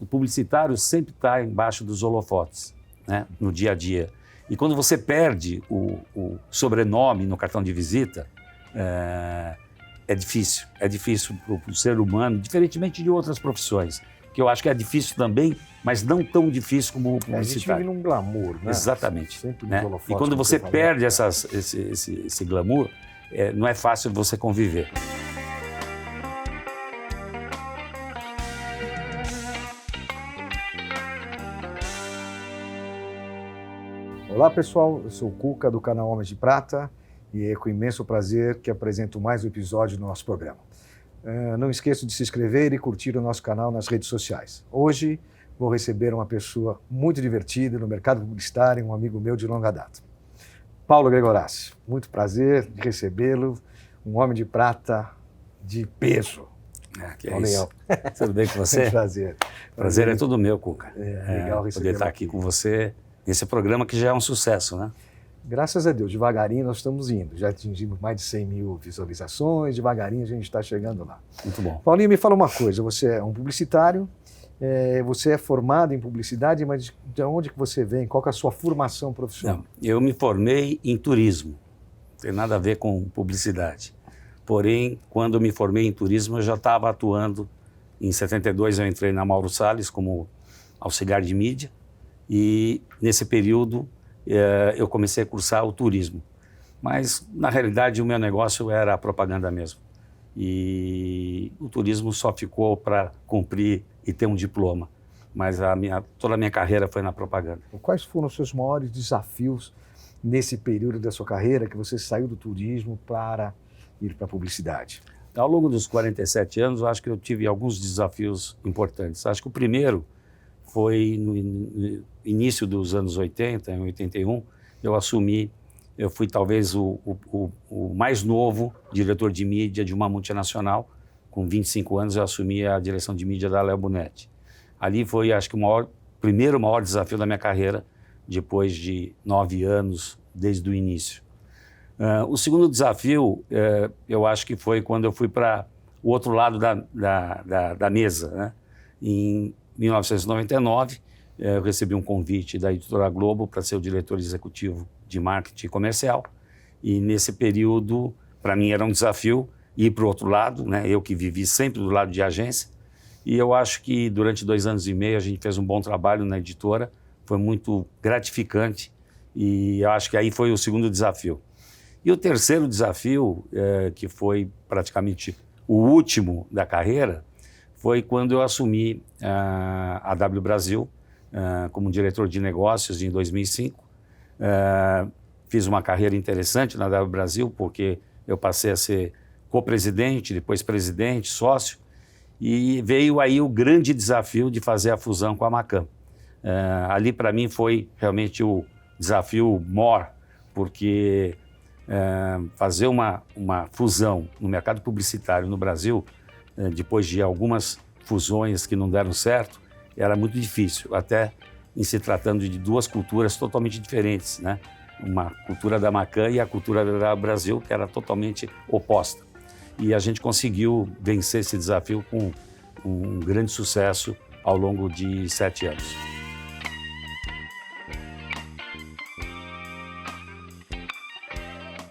O publicitário sempre está embaixo dos holofotes, né, no dia a dia. E quando você perde o sobrenome no cartão de visita, é difícil para o ser humano, diferentemente de outras profissões, que eu acho que é difícil também, mas não tão difícil como o publicitário. A gente vive num glamour, né? Exatamente. Sempre né? E quando você perde esse glamour, não é fácil você conviver. Olá pessoal, eu sou o Cuca do canal Homens de Prata e é com imenso prazer que apresento mais um episódio do nosso programa. Não esqueça de se inscrever e curtir o nosso canal nas redes sociais. Hoje vou receber uma pessoa muito divertida no mercado publicitário, um amigo meu de longa data. Paulo Gregorassi, muito prazer de recebê-lo, um homem de prata de peso. Que é isso. Tudo bem com você? É um prazer. Prazer é todo meu, Cuca. Legal poder estar aqui com você nesse programa que já é um sucesso, né? Graças a Deus, devagarinho nós estamos indo. Já atingimos mais de 100 mil visualizações, devagarinho a gente está chegando lá. Muito bom. Paulinho, me fala uma coisa, você é um publicitário, você é formado em publicidade, mas de onde que você vem? Qual que é a sua formação profissional? Não, eu me formei em turismo, não tem nada a ver com publicidade. Porém, quando eu me formei em turismo, eu já estava atuando. Em 72 eu entrei na Mauro Salles como auxiliar de mídia e nesse período eu comecei a cursar o turismo. Mas, na realidade, o meu negócio era a propaganda mesmo. E o turismo só ficou para cumprir e ter um diploma. Mas toda a minha carreira foi na propaganda. Quais foram os seus maiores desafios nesse período da sua carreira que você saiu do turismo para ir para a publicidade? Ao longo dos 47 anos, eu acho que eu tive alguns desafios importantes. Acho que o primeiro foi no início dos anos 80, em 81, eu fui talvez o mais novo diretor de mídia de uma multinacional. Com 25 anos eu assumi a direção de mídia da Léo Bonetti. Ali foi, acho que, o primeiro maior desafio da minha carreira, depois de 9 anos, desde o início. O segundo desafio, eu acho que foi quando eu fui para o outro lado da mesa, né? Em 1999, eu recebi um convite da Editora Globo para ser o diretor executivo de marketing comercial. E nesse período, para mim era um desafio ir para o outro lado, né? Eu que vivi sempre do lado de agência. E eu acho que durante 2 anos e meio a gente fez um bom trabalho na editora, foi muito gratificante e eu acho que aí foi o segundo desafio. E o terceiro desafio, que foi praticamente o último da carreira, foi quando eu assumi a W Brasil como diretor de negócios em 2005. Fiz uma carreira interessante na W Brasil, porque eu passei a ser co-presidente, depois presidente, sócio, e veio aí o grande desafio de fazer a fusão com a Macan. Ali para mim foi realmente o desafio maior, porque fazer uma fusão no mercado publicitário no Brasil, depois de algumas fusões que não deram certo, era muito difícil, até em se tratando de 2 culturas totalmente diferentes, né? Uma cultura da Macan e a cultura da Brasil, que era totalmente oposta. E a gente conseguiu vencer esse desafio com um grande sucesso ao longo de 7 anos.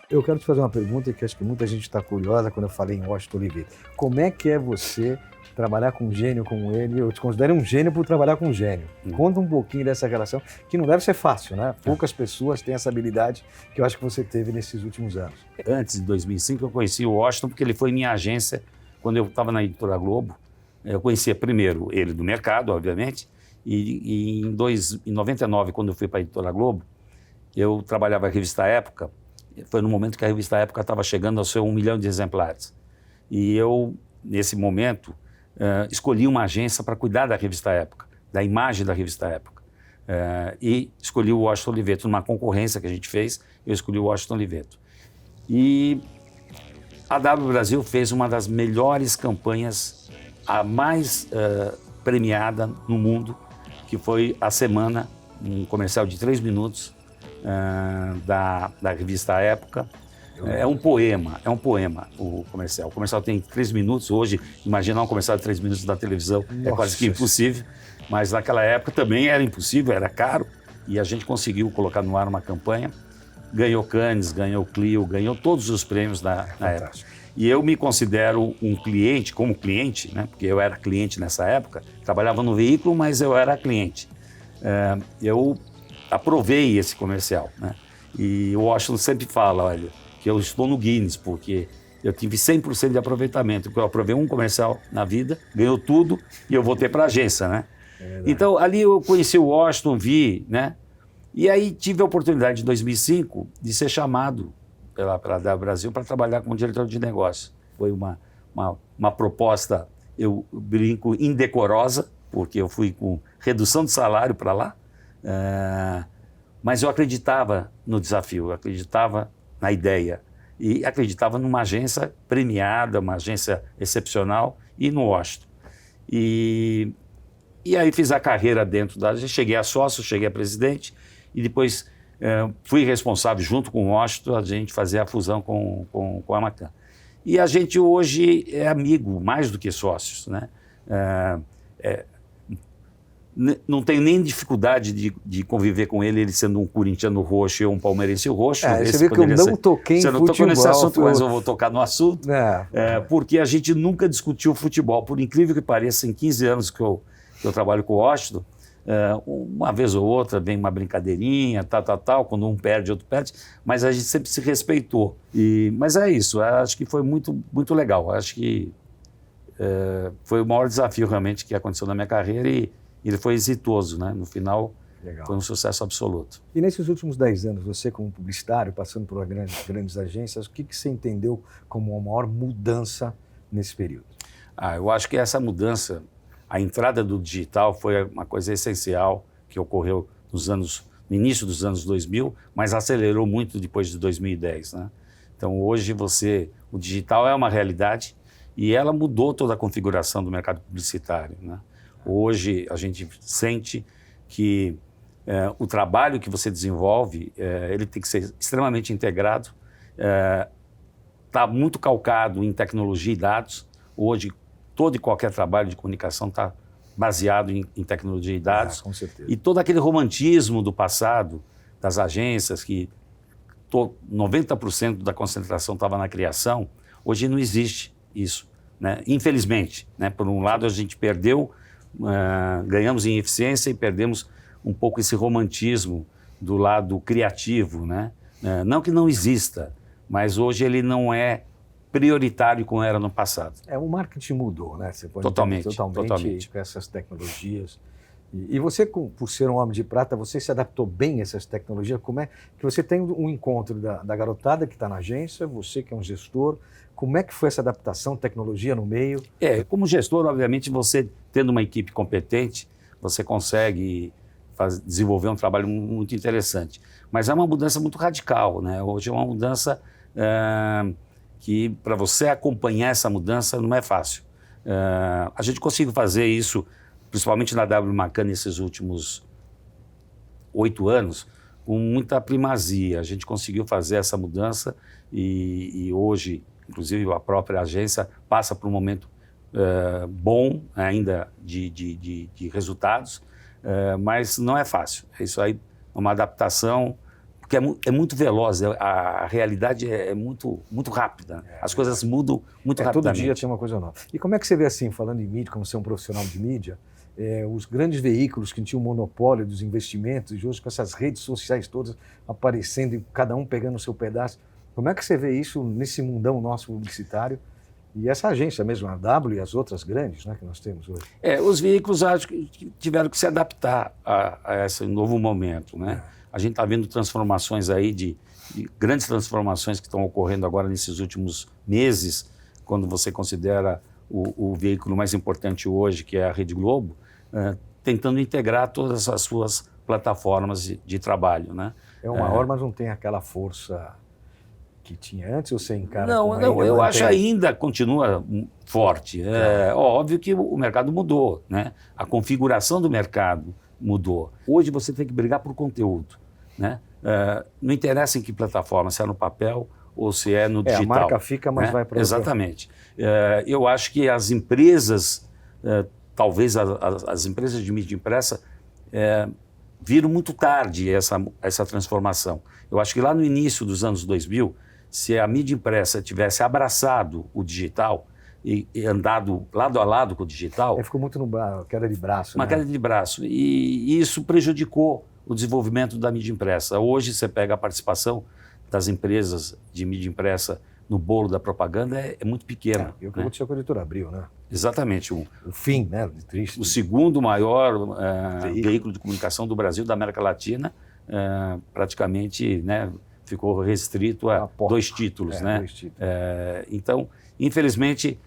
Eu quero te fazer uma pergunta que acho que muita gente está curiosa quando eu falei em Washington Oliveira. Como é que é você trabalhar com um gênio como ele? Eu te considero um gênio por trabalhar com um gênio. Conta um pouquinho dessa relação, que não deve ser fácil, né? Poucas pessoas têm essa habilidade que eu acho que você teve nesses últimos anos. Antes de 2005, eu conheci o Washington porque ele foi minha agência quando eu estava na Editora Globo. Eu conhecia primeiro ele do mercado, obviamente, e em 99, quando eu fui para a Editora Globo, eu trabalhava na revista Época. Foi no momento que a revista Época estava chegando ao seu 1 milhão de exemplares. E eu, nesse momento, escolhi uma agência para cuidar da revista Época, da imagem da revista Época. E escolhi o Washington Oliveto. Numa concorrência que a gente fez, eu escolhi o Washington Oliveto. E a W Brasil fez uma das melhores campanhas, a mais premiada no mundo, que foi a Semana, um comercial de 3 minutos, da revista Época. É um poema o comercial. O comercial tem 3 minutos hoje, imaginar um comercial de 3 minutos da televisão é quase que impossível. Mas naquela época também era impossível, era caro, e a gente conseguiu colocar no ar uma campanha, ganhou Cannes, ganhou Clio, ganhou todos os prêmios na época. E eu me considero um cliente, como cliente, né? Porque eu era cliente nessa época, trabalhava no veículo, mas eu era cliente. Eu aprovei esse comercial, né? E o Washington sempre fala, olha, que eu estou no Guinness, porque eu tive 100% de aproveitamento, porque eu aprovei um comercial na vida, ganhou tudo e eu voltei para a agência, né? Então, ali eu conheci o Washington, vi, né? E aí tive a oportunidade, em 2005, de ser chamado pela DAB Brasil para trabalhar como diretor de negócio. Foi uma proposta, eu brinco, indecorosa, porque eu fui com redução de salário para lá, mas eu acreditava no desafio, eu acreditava na ideia e acreditava numa agência premiada, uma agência excepcional e no Washington. E aí fiz a carreira dentro da agência, cheguei a sócio, cheguei a presidente e depois fui responsável, junto com o Washington, a gente fazer a fusão com a Macan. E a gente hoje é amigo, mais do que sócios, né? Não tenho nem dificuldade de conviver com ele sendo um corintiano roxo e um palmeirense roxo. Você viu que eu não toquei em futebol. Você não tocou nesse assunto, mas eu vou tocar no assunto. Porque a gente nunca discutiu futebol. Por incrível que pareça, em 15 anos que eu trabalho com o Washington, uma vez ou outra vem uma brincadeirinha, tal, quando um perde, outro perde, mas a gente sempre se respeitou. Mas é isso, acho que foi muito, muito legal. Acho que foi o maior desafio realmente que aconteceu na minha carreira e ele foi exitoso, né? No final, legal. Foi um sucesso absoluto. E nesses últimos 10 anos, você como publicitário, passando por grandes agências, o que você entendeu como a maior mudança nesse período? Eu acho que essa mudança, a entrada do digital foi uma coisa essencial que ocorreu no início dos anos 2000, mas acelerou muito depois de 2010, né? Então hoje o digital é uma realidade e ela mudou toda a configuração do mercado publicitário, né? Hoje a gente sente que o trabalho que você desenvolve, ele tem que ser extremamente integrado, está muito calcado em tecnologia e dados. Hoje todo e qualquer trabalho de comunicação está baseado em tecnologia e dados. Com certeza. E todo aquele romantismo do passado, das agências, que 90% da concentração estava na criação, hoje não existe isso, né? Infelizmente, né? Por um lado a gente perdeu, ganhamos em eficiência e perdemos um pouco esse romantismo do lado criativo, né? Não que não exista, mas hoje ele não é prioritário como era no passado. O marketing mudou, né? Você pode totalmente com essas tecnologias. E você, por ser um homem de prata, você se adaptou bem a essas tecnologias? Como é que você tem um encontro da garotada que está na agência, você que é um gestor, como é que foi essa adaptação, tecnologia no meio? Como gestor, obviamente, você tendo uma equipe competente, você consegue desenvolver um trabalho muito interessante. Mas é uma mudança muito radical, né? Hoje é uma mudança que, para você acompanhar essa mudança, não é fácil. A gente conseguiu fazer isso, principalmente na W Macan, nesses últimos 8 anos, com muita primazia. A gente conseguiu fazer essa mudança e hoje, inclusive, a própria agência passa por um momento bom ainda de resultados, mas não é fácil. Isso aí é uma adaptação, porque é muito veloz, a realidade é muito, muito rápida. As coisas mudam muito rapidamente. Todo dia tem uma coisa nova. E como é que você vê assim, falando em mídia, como você é um profissional de mídia, os grandes veículos que tinham o monopólio dos investimentos, e hoje com essas redes sociais todas aparecendo e cada um pegando o seu pedaço, como é que você vê isso nesse mundão nosso publicitário? E essa agência mesmo, a W e as outras grandes, né, que nós temos hoje. Os veículos acho que tiveram que se adaptar a esse novo momento, né? A gente está vendo transformações aí, de grandes transformações que estão ocorrendo agora nesses últimos meses, quando você considera o veículo mais importante hoje, que é a Rede Globo, tentando integrar todas as suas plataformas de trabalho, né? É uma hora, mas não tem aquela força que tinha antes, ou você encara? Não, eu acho que ainda continua forte. Óbvio que o mercado mudou, né? A configuração do mercado mudou. Hoje você tem que brigar por conteúdo, né? Não interessa em que plataforma, se é no papel ou se é no digital. A marca fica, mas vai para Exatamente. Eu acho que as empresas talvez as empresas de mídia impressa viram muito tarde essa transformação. Eu acho que lá no início dos anos 2000, se a mídia impressa tivesse abraçado o digital e andado lado a lado com o digital... Ficou muito queda de braço. Uma queda de braço. E isso prejudicou o desenvolvimento da mídia impressa. Hoje, você pega a participação das empresas de mídia impressa no bolo da propaganda, é muito pequena. E o que aconteceu com a Editora Abril, né? Exatamente. O fim, né? Triste. O segundo maior veículo de comunicação do Brasil, da América Latina, praticamente, né, ficou restrito a 2 títulos. Né? 2 títulos. Então, infelizmente,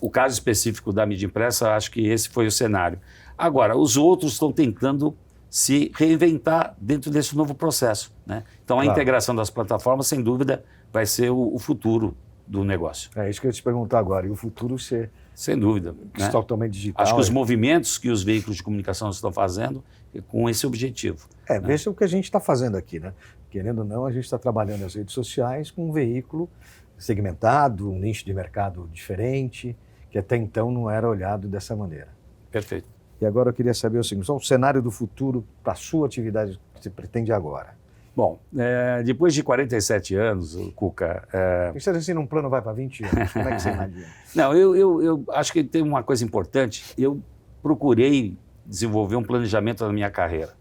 o caso específico da mídia impressa, acho que esse foi o cenário. Agora, os outros estão tentando se reinventar dentro desse novo processo. Né? Então, a integração das plataformas, sem dúvida, vai ser o futuro do negócio. É isso que eu ia te perguntar agora. E o futuro ser... Sem dúvida. Né? Totalmente digital. Acho que os movimentos que os veículos de comunicação estão fazendo é com esse objetivo. Né? Veja o que a gente está fazendo aqui. Né? Querendo ou não, a gente está trabalhando nas redes sociais com um veículo segmentado, um nicho de mercado diferente, que até então não era olhado dessa maneira. Perfeito. E agora eu queria saber o seguinte, o cenário do futuro para a sua atividade que você pretende agora? Bom, depois de 47 anos, Cuca... Você assim, um plano vai para 20 anos, como é que você imagina? Não, eu acho que tem uma coisa importante. Eu procurei desenvolver um planejamento da minha carreira.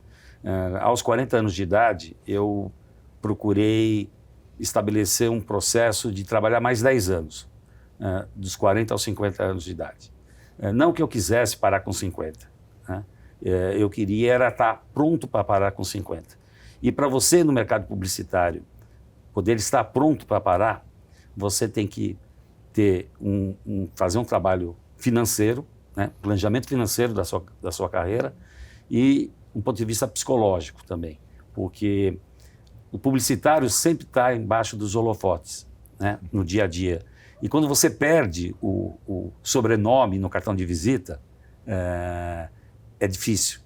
Aos 40 anos de idade, eu procurei estabelecer um processo de trabalhar mais 10 anos, dos 40 aos 50 anos de idade. Não que eu quisesse parar com 50. Né? Eu queria era estar pronto para parar com 50. E para você, no mercado publicitário, poder estar pronto para parar, você tem que ter fazer um trabalho financeiro, né? Planejamento financeiro da sua carreira e um ponto de vista psicológico também, porque o publicitário sempre está embaixo dos holofotes, né? No dia a dia. E quando você perde o sobrenome no cartão de visita, é difícil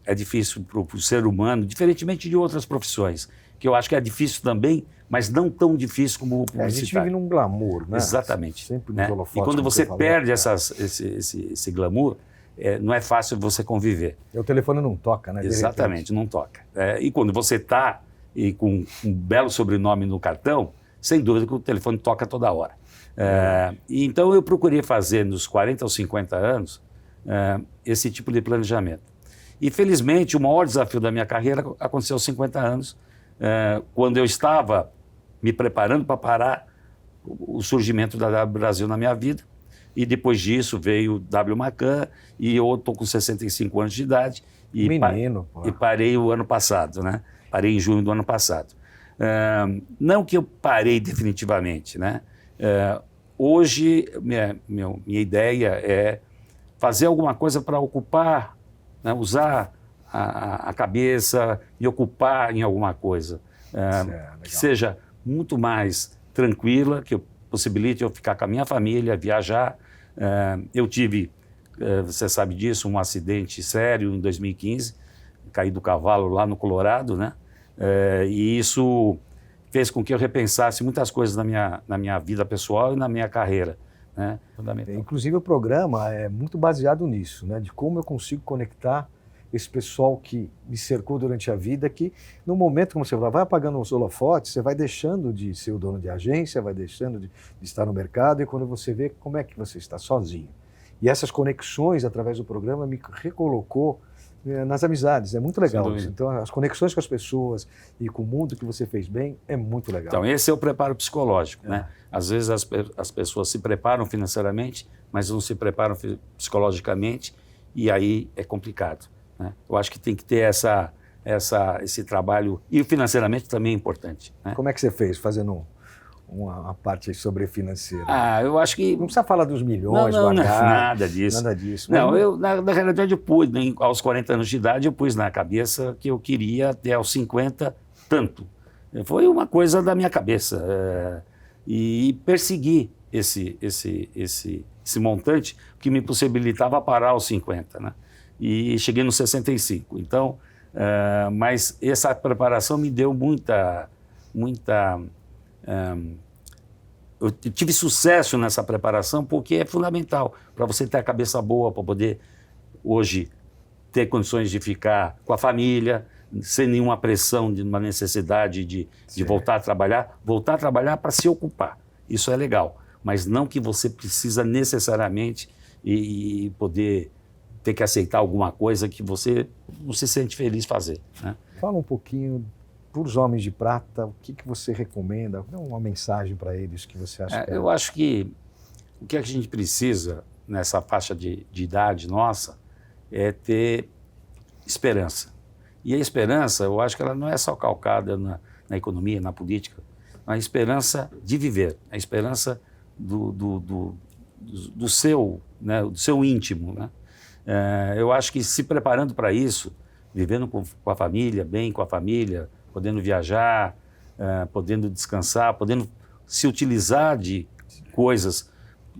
para o ser humano, diferentemente de outras profissões, que eu acho que é difícil também, mas não tão difícil como o publicitário. A gente vive num glamour, né? Exatamente. Sempre né? nos holofotes. E quando você perde esse glamour, não é fácil você conviver. E o telefone não toca, né? Exatamente, não toca. E quando você está com um belo sobrenome no cartão, sem dúvida que o telefone toca toda hora. Então eu procurei fazer nos 40 aos 50 anos esse tipo de planejamento. E felizmente o maior desafio da minha carreira aconteceu aos 50 anos, quando eu estava me preparando para parar o surgimento da W Brasil na minha vida. E depois disso veio o W Macan e eu estou com 65 anos de idade e, e parei o ano passado, né? Parei em junho do ano passado. Não que eu parei definitivamente, né? Hoje minha ideia é fazer alguma coisa para ocupar, né? Usar a cabeça e ocupar em alguma coisa que seja muito mais tranquila, que possibilite eu ficar com a minha família, viajar. Eu tive, você sabe disso, um acidente sério em 2015, caí do cavalo lá no Colorado, né? E isso fez com que eu repensasse muitas coisas na minha vida pessoal e na minha carreira. Né? Fundamental. Inclusive o programa é muito baseado nisso, né? De como eu consigo conectar esse pessoal que me cercou durante a vida, que no momento como você vai apagando os holofotes, você vai deixando de ser o dono de agência, vai deixando de estar no mercado, e quando você vê como é que você está sozinho. E essas conexões através do programa me recolocou nas amizades, é muito legal isso. Então as conexões com as pessoas e com o mundo que você fez bem é muito legal. Então esse é o preparo psicológico, né? Às vezes as pessoas se preparam financeiramente, mas não se preparam psicologicamente, e aí é complicado. Né? Eu acho que tem que ter esse trabalho, e financeiramente também é importante. Né? Como é que você fez, fazendo uma parte sobre financeira? Eu acho que... Não precisa falar dos milhões, não, nada disso. Nada disso. Não, eu, na realidade, eu pus, aos 40 anos de idade, eu pus na cabeça que eu queria até aos 50 tanto. Foi uma coisa da minha cabeça. E persegui esse montante que me possibilitava parar aos 50, né? E cheguei nos 65. Então, mas essa preparação me deu muita eu tive sucesso nessa preparação porque é fundamental para você ter a cabeça boa, para poder hoje ter condições de ficar com a família, sem nenhuma pressão, de uma necessidade de voltar a trabalhar para se ocupar. Isso é legal, mas não que você precisa necessariamente e poder ter que aceitar alguma coisa que você não se sente feliz fazer, né? Fala um pouquinho para os homens de prata, o que você recomenda? Dá uma mensagem para eles que você acha que... Eu acho que o que a gente precisa nessa faixa de idade nossa é ter esperança. E a esperança, eu acho que ela não é só calcada na economia, na política, a esperança de viver, a esperança do seu, né, do seu íntimo, né? Eu acho que se preparando para isso, vivendo com a família, bem com a família, podendo viajar, podendo descansar, podendo se utilizar de coisas,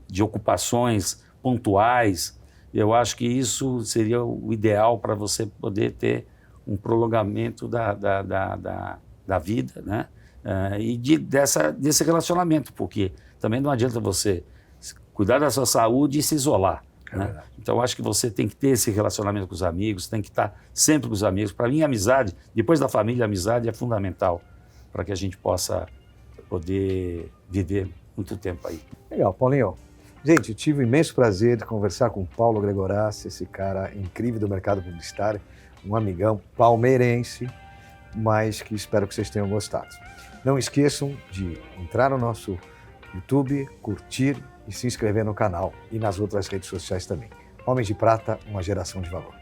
de ocupações pontuais, eu acho que isso seria o ideal para você poder ter um prolongamento da vida, né? E desse relacionamento, porque também não adianta você cuidar da sua saúde e se isolar, né? Então, eu acho que você tem que ter esse relacionamento com os amigos, tem que estar sempre com os amigos. Para mim, a amizade, depois da família, a amizade é fundamental para que a gente possa poder viver muito tempo aí. Legal, Paulinho. Gente, eu tive o imenso prazer de conversar com o Paulo Gregorassi, esse cara incrível do mercado publicitário, um amigão palmeirense, mas que espero que vocês tenham gostado. Não esqueçam de entrar no nosso YouTube, curtir e se inscrever no canal e nas outras redes sociais também. Homens de Prata, uma geração de valor.